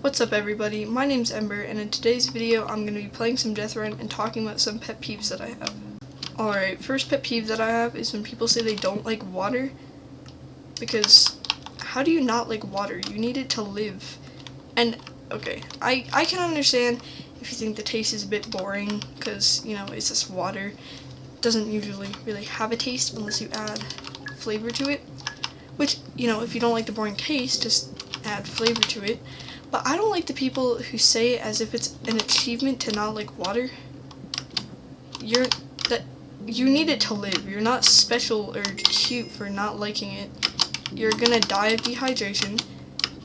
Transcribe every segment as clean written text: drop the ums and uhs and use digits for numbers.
What's up everybody, my name's Ember, and in today's video I'm going to be playing some deathrun and talking about some pet peeves that I have. Alright, first pet peeve that I have is when people say they don't like water, because how do you not like water? You need it to live. And, okay, I can understand if you think the taste is a bit boring, because, you know, it's just water. It doesn't usually really have a taste unless you add flavor to it, which, you know, if you don't like the boring taste, just add flavor to it. But I don't like the people who say it as if it's an achievement to not like water. You need it to live. You're not special or cute for not liking it. You're gonna die of dehydration.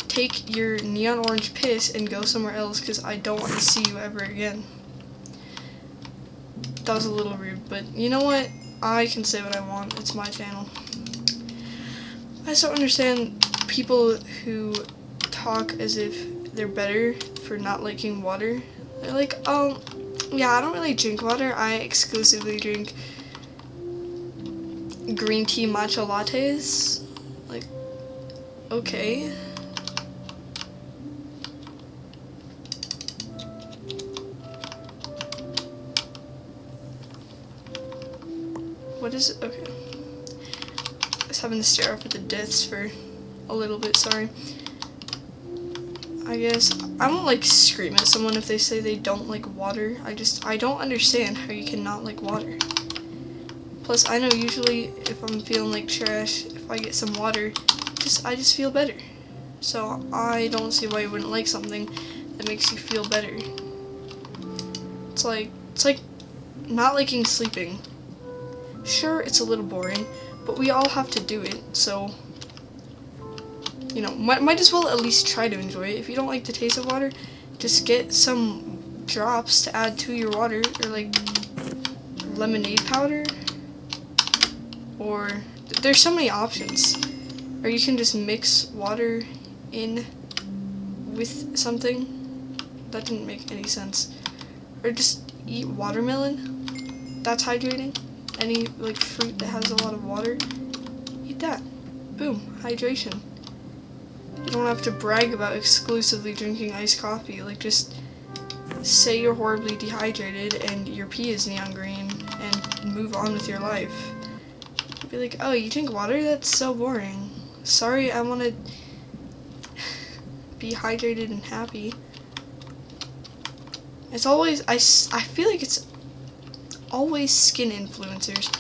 Take your neon orange piss and go somewhere else, because I don't want to see you ever again. That was a little rude, but you know what? I can say what I want. It's my channel. I just don't understand people who talk as if they're better for not liking water. They're like, yeah, I don't really drink water. I exclusively drink green tea matcha lattes. Like, okay. What is it? Okay. I was having to stare off at the deaths for a little bit, sorry. I guess I won't like scream at someone if they say they don't like water. I don't understand how you cannot like water. Plus, I know usually if I'm feeling like trash, if I get some water, I just feel better. So I don't see why you wouldn't like something that makes you feel better. It's like not liking sleeping. Sure, it's a little boring, but we all have to do it, so you know, might as well at least try to enjoy it. If you don't like the taste of water, just get some drops to add to your water, or like lemonade powder, or there's so many options. Or you can just mix water in with something. That didn't make any sense. Or just eat watermelon. That's hydrating. Any like fruit that has a lot of water, eat that. Boom, hydration. You don't have to brag about exclusively drinking iced coffee. Like, just say you're horribly dehydrated and your pee is neon green and move on with your life. Be like, oh, you drink water? That's so boring. Sorry, I want to be hydrated and happy. It's always, I feel like it's always skin influencers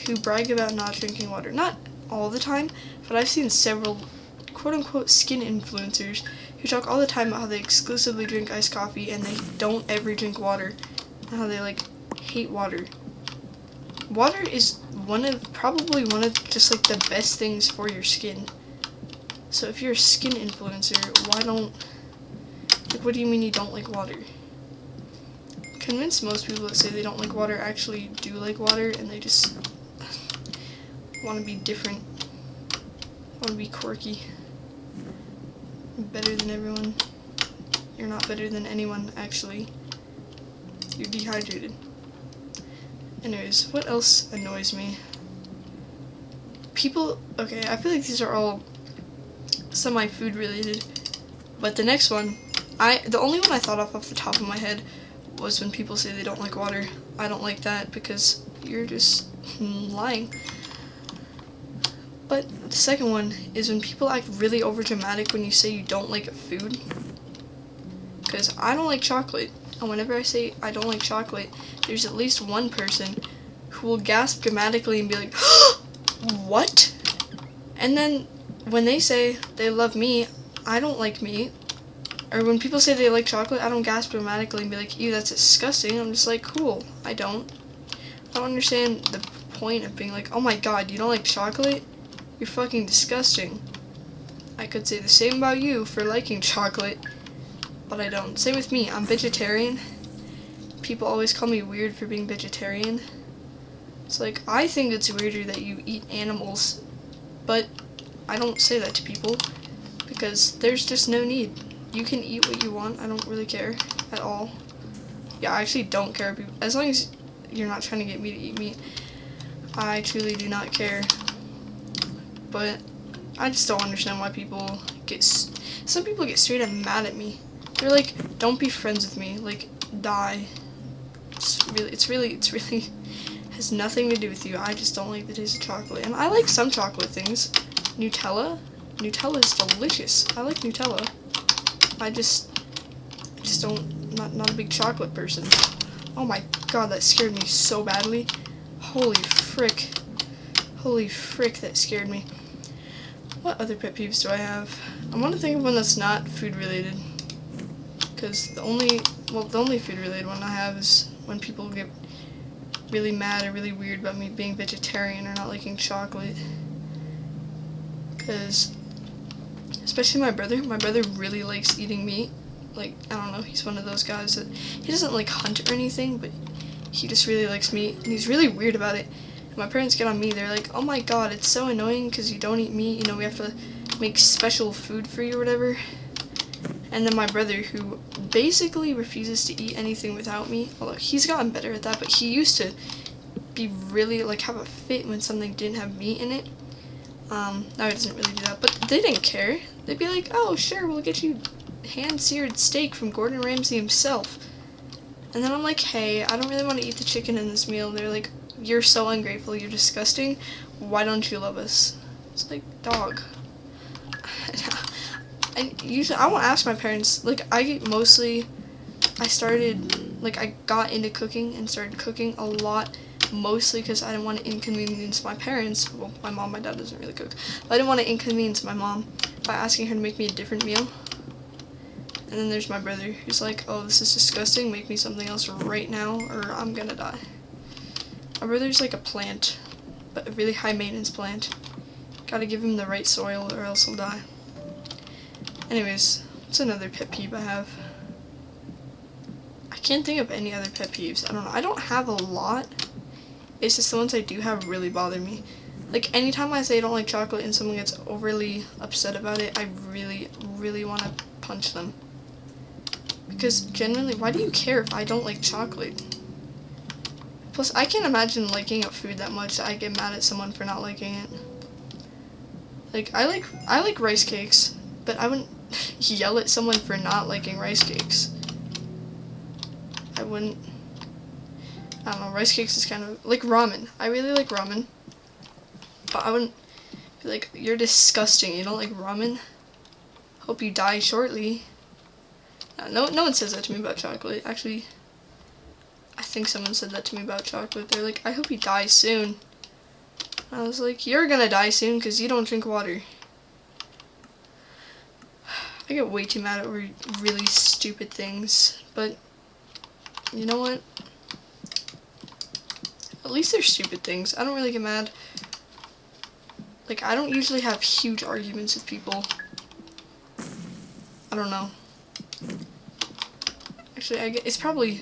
who brag about not drinking water. Not all the time, but I've seen several quote-unquote skin influencers who talk all the time about how they exclusively drink iced coffee and they don't ever drink water, and how they like hate water. Water is probably one of just like the best things for your skin. So if you're a skin influencer, what do you mean you don't like water? Convince most people that say they don't like water actually do like water, and they just want to be different, want to be quirky. Better than everyone. You're not better than anyone, actually. You're dehydrated. Anyways, what else annoys me? People, okay, I feel like these are all semi-food related, but the next one, the only one I thought of off the top of my head was when people say they don't like water. I don't like that because you're just lying. But the second one is when people act really overdramatic when you say you don't like food. Because I don't like chocolate, and whenever I say I don't like chocolate, there's at least one person who will gasp dramatically and be like, what? And then when they say they love meat, I don't like meat. Or when people say they like chocolate, I don't gasp dramatically and be like, ew, that's disgusting. I'm just like, cool, I don't understand the point of being like, oh my god, you don't like chocolate? You're fucking disgusting. I could say the same about you for liking chocolate, but I don't. Same with me, I'm vegetarian. People always call me weird for being vegetarian. It's like, I think it's weirder that you eat animals, but I don't say that to people, because there's just no need. You can eat what you want, I don't really care at all. Yeah, I actually don't care, as long as you're not trying to get me to eat meat. I truly do not care. But I just don't understand why people some people get straight up mad at me. They're like, don't be friends with me, like, die. It's really has nothing to do with you. I just don't like the taste of chocolate. And I like some chocolate things. Nutella is delicious. I like Nutella. I just don't, not a big chocolate person. Oh my god, that scared me so badly. Holy frick, that scared me. What other pet peeves do I have? I want to think of one that's not food related, because the only food related one I have is when people get really mad or really weird about me being vegetarian or not liking chocolate. Because especially my brother really likes eating meat. Like, I don't know, he's one of those guys that he doesn't like hunt or anything, but he just really likes meat, and he's really weird about it. And my parents get on me, they're like, oh my god, it's so annoying because you don't eat meat, you know, we have to make special food for you or whatever. And then my brother, who basically refuses to eat anything without me, although he's gotten better at that, but he used to be really, like, have a fit when something didn't have meat in it. Now he doesn't really do that, but they didn't care. They'd be like, oh, sure, we'll get you hand-seared steak from Gordon Ramsay himself. And then I'm like, hey, I don't really want to eat the chicken in this meal. They're like, you're so ungrateful, you're disgusting, why don't you love us? It's like, dog. And usually, I won't ask my parents, like, I got into cooking and started cooking a lot, mostly because I didn't want to inconvenience my parents. Well, my mom, my dad doesn't really cook, but I didn't want to inconvenience my mom by asking her to make me a different meal. And then there's my brother, who's like, oh, this is disgusting, make me something else right now, or I'm gonna die. My brother's like a plant, but a really high maintenance plant. Gotta give him the right soil, or else he'll die. Anyways, what's another pet peeve I have? I can't think of any other pet peeves. I don't know. I don't have a lot. It's just the ones I do have really bother me. Like, anytime I say I don't like chocolate and someone gets overly upset about it, I really want to punch them. Because generally, why do you care if I don't like chocolate? Plus, I can't imagine liking a food that much that I get mad at someone for not liking it. Like, I like rice cakes, but I wouldn't yell at someone for not liking rice cakes. I don't know, rice cakes is kind of like ramen. I really like ramen, but I wouldn't be like, you're disgusting, you don't like ramen? Hope you die shortly. No one says that to me about chocolate. Actually, I think someone said that to me about chocolate. They're like, I hope you die soon. I was like, you're gonna die soon because you don't drink water. I get way too mad over really stupid things, but you know what? At least they're stupid things. I don't really get mad. Like, I don't usually have huge arguments with people. I don't know. Actually, it's probably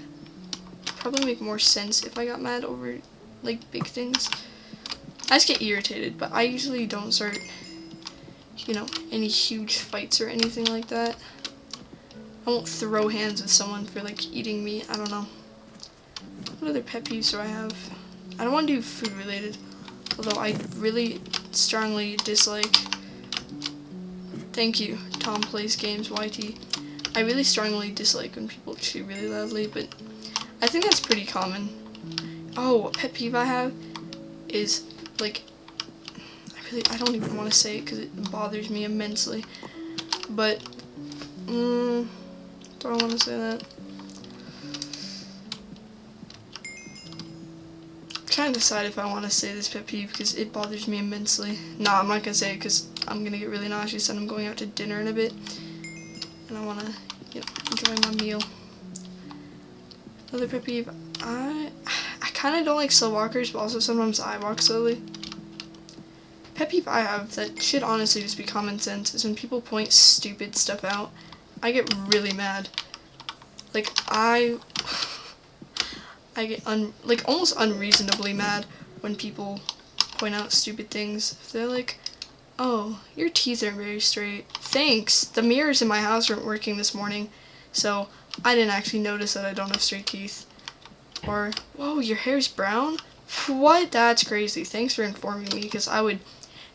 make more sense if I got mad over, like, big things. I just get irritated, but I usually don't start, you know, any huge fights or anything like that. I won't throw hands with someone for, like, eating meat. I don't know. What other pet peeves do I have? I don't want to do food related, although I really strongly dislike, thank you, Tom Plays Games YT. I really strongly dislike when people chew really loudly, but I think that's pretty common. Oh, a pet peeve I have is, like, I don't even want to say it because it bothers me immensely, but, do I want to say that? I'm trying to decide if I want to say this pet peeve because it bothers me immensely. Nah, I'm not going to say it because I'm going to get really nauseous and I'm going out to dinner in a bit. And I want to, you know, enjoy my meal. Another pet peeve, I kind of don't like slow walkers, but also sometimes I walk slowly. Pet peeve I have that should honestly just be common sense is when people point stupid stuff out. I get really mad. Like, I get almost unreasonably mad when people point out stupid things. If they're like, oh, your teeth are very straight. Thanks, the mirrors in my house weren't working this morning, so I didn't actually notice that I don't have straight teeth. Or, whoa, your hair's brown? What? That's crazy. Thanks for informing me, because I would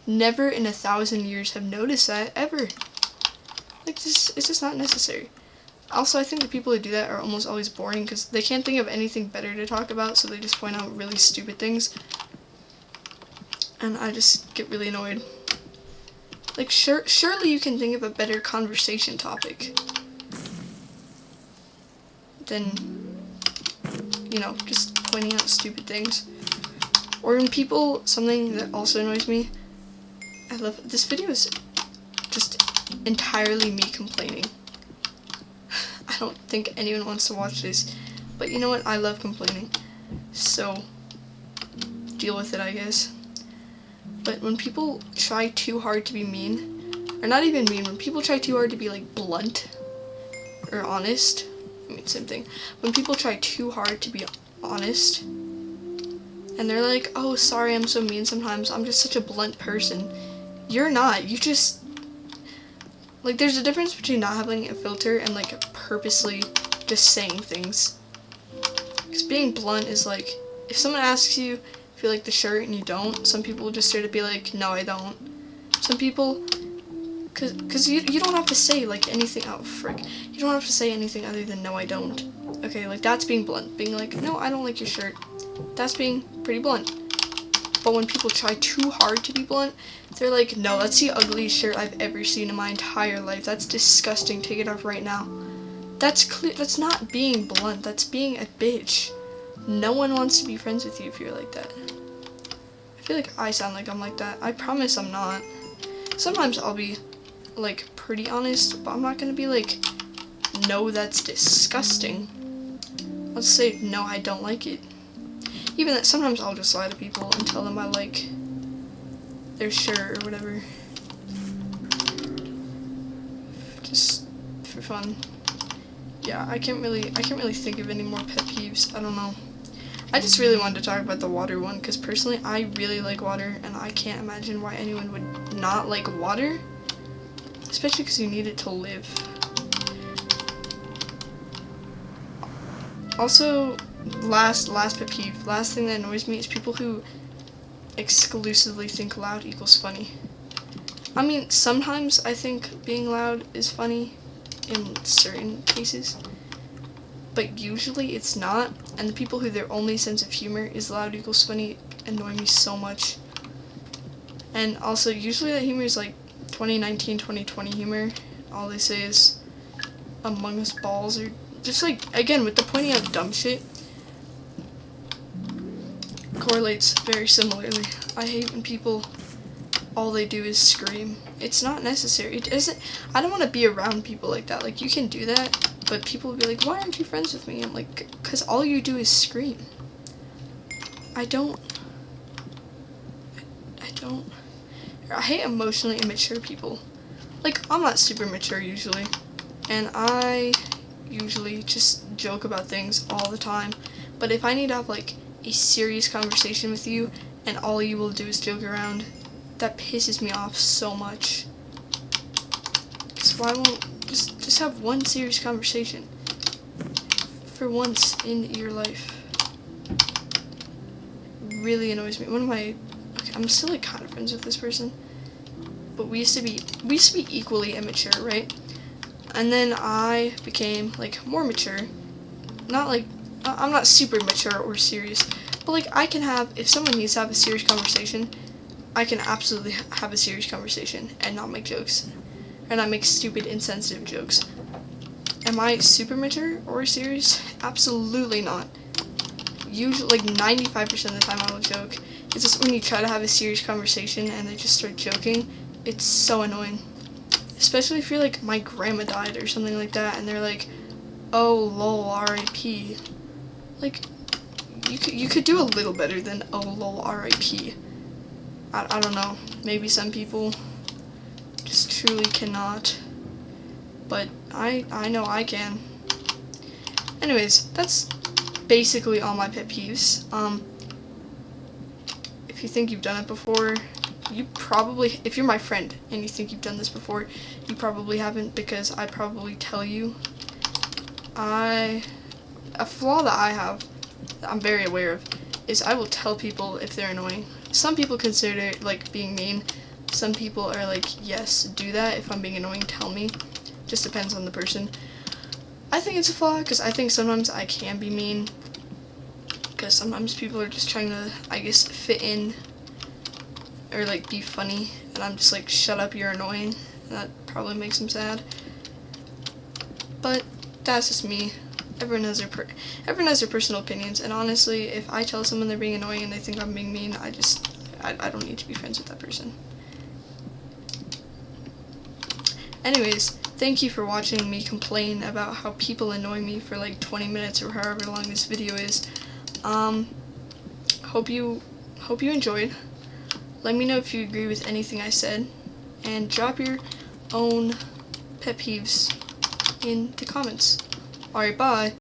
never in 1,000 years have noticed that, ever. Like, this it's just not necessary. Also, I think the people who do that are almost always boring because they can't think of anything better to talk about, so they just point out really stupid things. And I just get really annoyed. Like, surely you can think of a better conversation topic than, you know, just pointing out stupid things. Or when people, something that also annoys me, I love, this video is just entirely me complaining. I don't think anyone wants to watch this, but you know what, I love complaining, so deal with it, I guess. But when people try too hard to be mean, or not even mean, when people try too hard to be like blunt or honest, I mean, same thing. When people try too hard to be honest, and they're like, oh, sorry, I'm so mean sometimes, I'm just such a blunt person. You're not, you just, like, there's a difference between not having a filter and, like, purposely just saying things. Because being blunt is, like, if someone asks you if you like the shirt and you don't, some people will just straight up be like, no, I don't. Some people, because you don't have to say, like, anything, oh, frick. You don't have to say anything other than, no, I don't. Okay, like, that's being blunt. Being like, no, I don't like your shirt. That's being pretty blunt. But when people try too hard to be blunt, they're like, no, that's the ugliest shirt I've ever seen in my entire life. That's disgusting. Take it off right now. That's clear. That's not being blunt. That's being a bitch. No one wants to be friends with you if you're like that. I feel like I sound like I'm like that. I promise I'm not. Sometimes I'll be, like, pretty honest, but I'm not gonna be like, no, that's disgusting. I'll say, no, I don't like it. Even that, sometimes I'll just lie to people and tell them I like their shirt or whatever. Just for fun. Yeah, I can't really think of any more pet peeves. I don't know. I just really wanted to talk about the water one, because personally I really like water, and I can't imagine why anyone would not like water. Especially because you need it to live. Also, last pet peeve, last thing that annoys me is people who exclusively think loud equals funny. I mean, sometimes I think being loud is funny in certain cases, but usually it's not, and the people who their only sense of humor is loud equals funny annoy me so much. And also, usually that humor is like 2019, 2020 humor. All they say is Among Us balls, or just like, again, with the pointing out dumb shit, correlates very similarly. I hate when people, all they do is scream. It's not necessary. It isn't, I don't want to be around people like that. Like, you can do that, but people will be like, why aren't you friends with me? I'm like, because all you do is scream. I hate emotionally immature people. Like, I'm not super mature usually, and I usually just joke about things all the time, but if I need to have, like, a serious conversation with you, and all you will do is joke around, that pisses me off so much. So why won't, just have one serious conversation, for once in your life. Really annoys me. Okay, I'm still, like, kind of friends with this person, but we used to be equally immature, right? And then I became, like, more mature. Not like, I'm not super mature or serious, but, like, I can have, if someone needs to have a serious conversation, I can absolutely have a serious conversation and not make jokes, or not make stupid, insensitive jokes. Am I super mature or serious? Absolutely not. Usually, like, 95% of the time I will joke. It's just when you try to have a serious conversation and they just start joking, it's so annoying. Especially if you're like, my grandma died or something like that, and they're like, oh, lol, R.I.P. Like, you could do a little better than, oh, lol, R.I.P. I don't know. Maybe some people just truly cannot. But I know I can. Anyways, that's basically all my pet peeves. If you think you've done it before, you probably, if you're my friend and you think you've done this before, you probably haven't, because I probably tell you. A flaw that I have, that I'm very aware of, is I will tell people if they're annoying. Some people consider it like being mean. Some people are like, yes, do that. If I'm being annoying, tell me. Just depends on the person. I think it's a flaw because I think sometimes I can be mean. Because sometimes people are just trying to, I guess, fit in or like be funny, and I'm just like, shut up, you're annoying. And that probably makes them sad. But that's just me. Everyone has their personal opinions, and honestly, if I tell someone they're being annoying and they think I'm being mean, I don't need to be friends with that person. Anyways, thank you for watching me complain about how people annoy me for like 20 minutes or however long this video is. Hope you enjoyed. Let me know if you agree with anything I said, and drop your own pet peeves in the comments. Alright, bye.